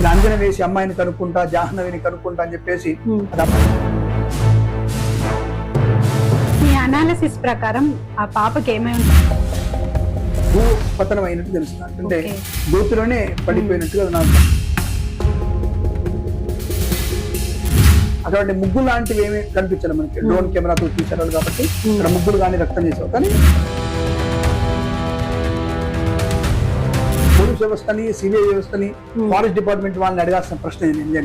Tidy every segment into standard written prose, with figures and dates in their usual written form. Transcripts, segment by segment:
ఇలా అంజన వేసి అమ్మాయిని కనుక్కుంటా జాహ్నవిని కనుక్కుంటా అని చెప్పేసి మీ అనాలిసిస్ ప్రకారం ఆ పాపకి ఏమై ఉంటుంది? భూ పతనం అయినట్టు తెలుస్తుంది. అంటే గోతులోనే పడిపోయినట్టుగా నాకు అటువంటి ముగ్గులు లాంటివి ఏమి కనిపించాలి మనకి. డ్రోన్ కెమెరాతో తీసేవాళ్ళు కాబట్టి ఇక్కడ ముగ్గులు కానీ రక్తం చేసేవారు. కానీ పోలీస్ వ్యవస్థని, సిబిఐ వ్యవస్థని, ఫారెస్ట్ డిపార్ట్మెంట్ వాళ్ళని అడగాల్సిన ప్రశ్న ఏంటంటే.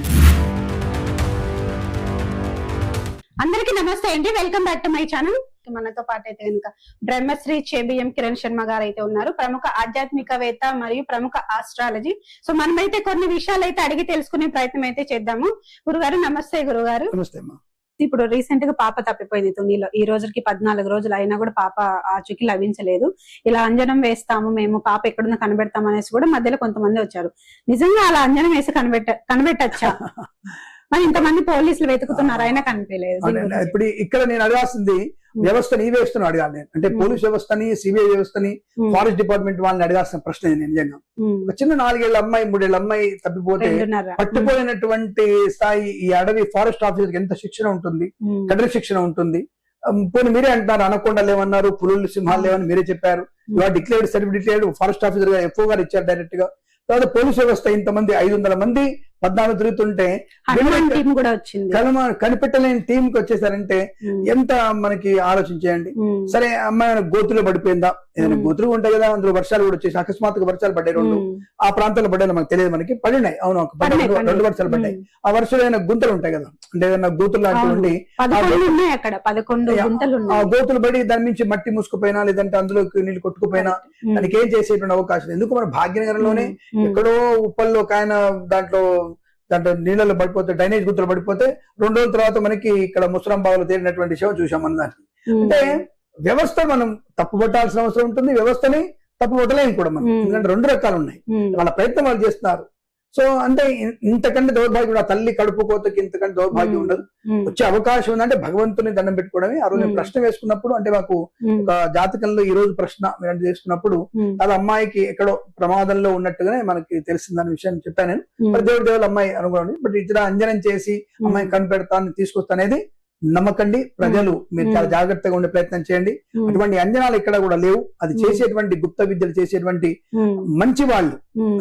అందరికీ నమస్తే అండి, welcome back to my channel. మనతో పాటు అయితే కనుక బ్రహ్మశ్రీ చేబిఎం కిరణ్ శర్మ గారు అయితే ఉన్నారు, ప్రముఖ ఆధ్యాత్మికవేత్త మరియు ప్రముఖ ఆస్ట్రాలజీ. సో మనమైతే కొన్ని విషయాలు అయితే అడిగి తెలుసుకునే ప్రయత్నం అయితే చేద్దాము. గురుగారు నమస్తే. గురుగారు నమస్తే అమ్మా. ఇప్పుడు రీసెంట్ గా పాప తప్పిపోయింది తుండిలో. ఈ రోజుకి 14 రోజులు అయినా కూడా పాప ఆచూకీ లభించలేదు. ఇలా అంజనం వేస్తాము మేము, పాప ఎక్కడున్నా కనిపెడతాం అనేసి కూడా మధ్యలో కొంతమంది వచ్చారు. నిజంగా అలా అంజనం వేసి కనిపెట్టచ్చా? మరి ఇంతమంది పోలీసులు వెతుకుతున్నారు అయినా కనిపించలేదు. ఇప్పుడు ఇక్కడ నేను అడగాల్సింది వ్యవస్థని, ఈ వ్యవస్థను అడగాలి నేను. అంటే పోలీస్ వ్యవస్థని, సిబిఐ వ్యవస్థని, ఫారెస్ట్ డిపార్ట్మెంట్ వాళ్ళని అడగాల్సిన ప్రశ్న నేను నిజంగా. ఒక చిన్న 4 ఏళ్ల అమ్మాయి, 3 ఏళ్ల అమ్మాయి తప్పిపోతే పట్టుకోలేనటువంటి స్థాయి ఈ అడవి ఫారెస్ట్ ఆఫీసర్ ఎంత శిక్షణ ఉంటుంది, కఠిన శిక్షణ ఉంటుంది. పోనీ మీరే అంటున్నారు అనకొండ లేవన్నారు, పులులు సింహాలు లేవని మీరే చెప్పారు. ఇవాళ డిక్లేర్డ్ సర్టిఫికేట్ ఫారెస్ట్ ఆఫీసర్ గా ఎఫ్ఓ గారు ఇచ్చారు డైరెక్ట్ గా. తర్వాత పోలీస్ వ్యవస్థ ఇంతమంది 500 మంది 14 తిరుగుతుంటే కనిపెట్టలేని టీం కి వచ్చేసారంటే ఎంత మనకి ఆలోచించేయండి. సరే అమ్మాయి గోతులో పడిపోయిందా? ఏదైనా గోతులు ఉంటాయి కదా, అందులో వర్షాలు కూడా వచ్చేసి అకస్మాత్తుగా వర్షాలు పడ్డాయి. 2 ఆ ప్రాంతాల్లో పడ్డాయి, మనకు తెలియదు. మనకి పడినాయి, అవును, 2 వర్షాలు పడ్డాయి. ఆ వర్షాలు ఏదైనా గుంతలు ఉంటాయి కదా, అంటే ఏదైనా గోతులు లాంటివి ఉండి ఆ గోతులు పడి దాని నుంచి మట్టి మూసుకుపోయినా, లేదంటే అందులోకి నీళ్లు కొట్టుకుపోయినా దానికి ఏం చేసేటువంటి అవకాశం. ఎందుకు మన భాగ్యనగరంలోనే ఎక్కడో ఉప్పల్లో ఒక ఆయన దాంట్లో నీళ్ళలో పడిపోతే, డ్రైనేజ్ గుంతలు పడిపోతే 2 రోజుల తర్వాత మనకి ఇక్కడ ముసరాంబాగులో తేలినటువంటి విషయం చూసాం మనం. దాన్ని అంటే వ్యవస్థ మనం తప్పు పట్టాల్సిన అవసరం ఉంటుంది, వ్యవస్థని తప్పు పట్టలేము కూడా మనం. ఎందుకంటే 2 రకాలు ఉన్నాయి, వాళ్ళ ప్రయత్నం వాళ్ళు చేస్తున్నారు. సో అంటే ఇంతకంటే దౌర్భాగ్యం, ఆ తల్లి కడుపు కోతకి ఇంతకంటే దౌర్భాగ్యం ఉండదు. వచ్చే అవకాశం ఉందంటే భగవంతుని దండం పెట్టుకోవడమే. ఆ రోజు ప్రశ్న వేసుకున్నప్పుడు, అంటే మాకు ఒక జాతకంలో ఈ రోజు ప్రశ్న మీరు చేసుకున్నప్పుడు అది అమ్మాయికి ఎక్కడో ప్రమాదంలో ఉన్నట్టుగానే మనకి తెలిసిందన్న విషయం చెప్పాను నేను. మరి దేవుడు అమ్మాయి అనుకోండి, బట్ ఇతర అంజనం చేసి అమ్మాయిని కనిపెడతాను తీసుకొస్తానేది నమ్మకండి. ప్రజలు మీరు చాలా జాగ్రత్తగా ఉండే ప్రయత్నం చేయండి. అటువంటి అంజనాలు ఇక్కడ కూడా లేవు. అది చేసేటువంటి గుప్త విద్యలు చేసేటువంటి మంచి వాళ్ళు.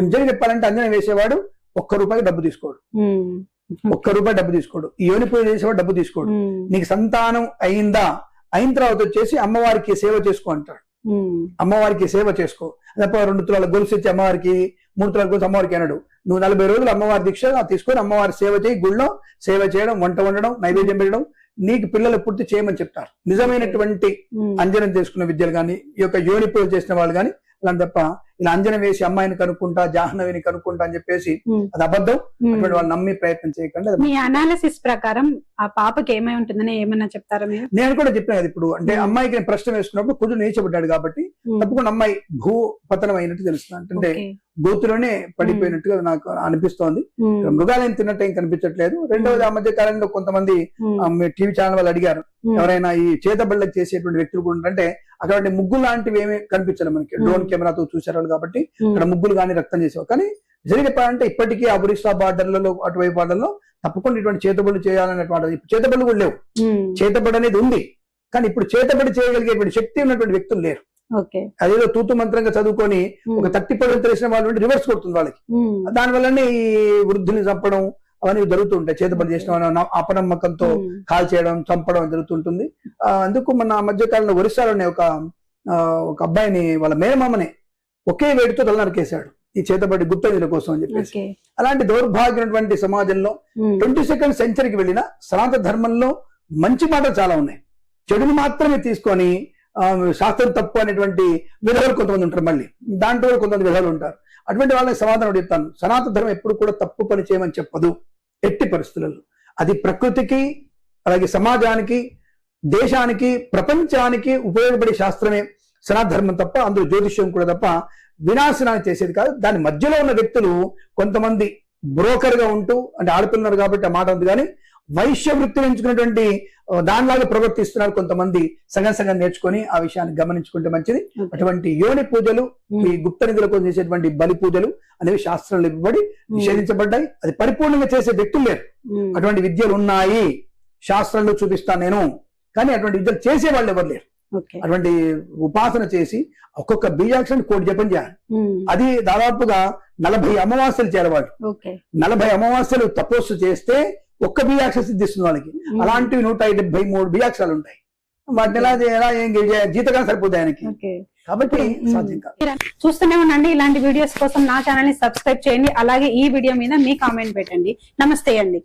నిజంగా చెప్పాలంటే అంజనం వేసేవాడు ₹1 డబ్బు తీసుకోడు, ₹1 డబ్బు తీసుకోడు. ఈ యోని పూజ చేసేవాడు డబ్బు తీసుకోడు. నీకు సంతానం అయిందా, అయిన తర్వాత వచ్చేసి అమ్మవారికి సేవ చేసుకో అంటాడు. అమ్మవారికి సేవ చేసుకో తప్ప 2 తులాల గొలుసు ఇచ్చి అమ్మవారికి, 3 తులాల గొలుసు అమ్మవారికి అనడు. నువ్వు 40 రోజులు అమ్మవారి దీక్ష తీసుకొని అమ్మవారి సేవ చేయి. గుళ్ళో సేవ చేయడం, వంట వండడం, నైవేద్యం పెట్టడం, నీకు పిల్లలు పూర్తి చేయమని చెప్తారు. నిజమైనటువంటి అంజనం చేసుకున్న విద్యలు కానీ, ఈ యొక్క యోని పూజ చేసిన వాళ్ళు కానీ అలా తప్ప ఇలా అంజనం వేసి అమ్మాయిని కనుక్కుంటా జాహ్నవిని కనుక్కుంటా అని చెప్పేసి అది అబద్ధం. అటువంటి వాళ్ళు నమ్మి ప్రయత్నం చేయకండి. మీ అనాలిసిస్ ప్రకారం ఆ పాపకి ఏమై ఉంటుందని ఏమన్నా చెప్తారా మీరు? నేను కూడా చెప్పిన కదా ఇప్పుడు, అంటే అమ్మాయికి నేను ప్రశ్న వేసుకున్నప్పుడు కుజుడు నీచబడ్డాడు కాబట్టి తప్పకుండా అమ్మాయి భూ పతనం అయినట్టు తెలుస్తుంది. అంటే గోతులోనే పడిపోయినట్టుగా నాకు అనిపిస్తోంది. మృగాలయం తిన్నట్టు ఏం కనిపించట్లేదు. రెండవది, ఆ మధ్య కాలంలో కొంతమంది టీవీ ఛానల్ వాళ్ళు అడిగారు, ఎవరైనా ఈ చేతబళ్ళకి చేసేటువంటి వ్యక్తులు కూడా అంటే అటువంటి ముగ్గులు లాంటివి ఏమి కనిపించాలి మనకి. డ్రోన్ కెమెరాతో చూసేవాళ్ళు కాబట్టి అక్కడ ముగ్గులు కానీ రక్తం చేసేవారు. కానీ నిజంగా చెప్పాలంటే ఇప్పటికీ ఆ ఒరిస్సా బార్డర్లలో, అటువైపు బార్డర్లో తప్పకుండా ఇటువంటి చేతబడులు చేయాలనేటువంటి చేతబడులు కూడా లేవు. చేతబడి అనేది ఉంది, కానీ ఇప్పుడు చేతబడి చేయగలిగేటువంటి శక్తి ఉన్నటువంటి వ్యక్తులు లేరు. అదేదో తూతు మంత్రంగా చదువుకొని ఒక 30% తెలిసిన వాళ్ళు రివర్స్ కొడుతుంది వాళ్ళకి. దానివల్లనే ఈ వృద్ధుని చంపడం అవన్నీ జరుగుతుంటాయి. చేతబడి చేసిన అపనమ్మకంతో కాల్ చేయడం, చంపడం జరుగుతుంటుంది. అందుకు మన మధ్యకాలంలో ఒరిస్సాలోనే ఒక అబ్బాయిని వాళ్ళ మేనమామనే ఒకే వేడితో తల నరికేశాడు ఈ చేతబడి గుప్త విద్యల కోసం అని చెప్పేసి. అలాంటి దౌర్భాగ్యమైనటువంటి సమాజంలో 22nd సెంచరీకి వెళ్ళిన సనాతన ధర్మంలో మంచి మాటలు చాలా ఉన్నాయి. చెడుని మాత్రమే తీసుకొని శాస్త్రం తప్పు అనేటువంటి విధాలు కొంతమంది ఉంటారు. మళ్ళీ దాంట్లో కొంతమంది విధాలు ఉంటారు. అటువంటి వాళ్ళకి సమాధానం చెప్తాను. సనాతన ధర్మం ఎప్పుడు కూడా తప్పు పని చేయమని చెప్పదు ఎట్టి పరిస్థితులలో. అది ప్రకృతికి, అలాగే సమాజానికి, దేశానికి, ప్రపంచానికి ఉపయోగపడే శాస్త్రమే సనాతన ధర్మం తప్ప, అందులో జ్యోతిష్యం కూడా తప్ప వినాశనాన్ని చేసేది కాదు. దాని మధ్యలో ఉన్న వ్యక్తులు కొంతమంది బ్రోకర్ గా ఉంటూ, అంటే ఆడపిల్లన్నారు కాబట్టి ఆ మాట ఉంది, కానీ వైశ్య వృత్తిని ఎంచుకున్నటువంటి దానిలాగా ప్రవర్తిస్తున్నారు కొంతమంది. సగం నేర్చుకొని ఆ విషయాన్ని గమనించుకుంటే మంచిది. అటువంటి యోని పూజలు, ఈ గుప్త నిధుల కోసం చేసేటువంటి బలి పూజలు అనేవి శాస్త్రంలో ఇవ్వబడి నిషేధించబడ్డాయి. అది పరిపూర్ణంగా చేసే వ్యక్తులు లేరు. అటువంటి విద్యలు ఉన్నాయి, శాస్త్రంలో చూపిస్తాను నేను, కానీ అటువంటి విద్యలు చేసే వాళ్ళు ఎవరు లేరు. అటువంటి ఉపాసన చేసి ఒక్కొక్క బీజాక్షరాన్ని 1 కోటి జపం చేయాలి. అది దాదాపుగా 40 అమావాస్యలు చేరవాళ్ళు. 40 అమావాస్యలు తపస్సు చేస్తే ఒక్క బీజాక్షరం సిద్ధిస్తుంది వాళ్ళకి. అలాంటివి 173 బీజాక్షరాలు ఉంటాయి. వాటిని ఎలా జీతగా సరిపోతాయి ఆయనకి. కాబట్టి సాధ్యం కాదు. చూస్తూనే ఉండండి. ఇలాంటి వీడియోస్ కోసం నా ఛానల్ ని సబ్స్క్రైబ్ చేయండి. అలాగే ఈ వీడియో మీద మీ కామెంట్ పెట్టండి. నమస్తే అండి.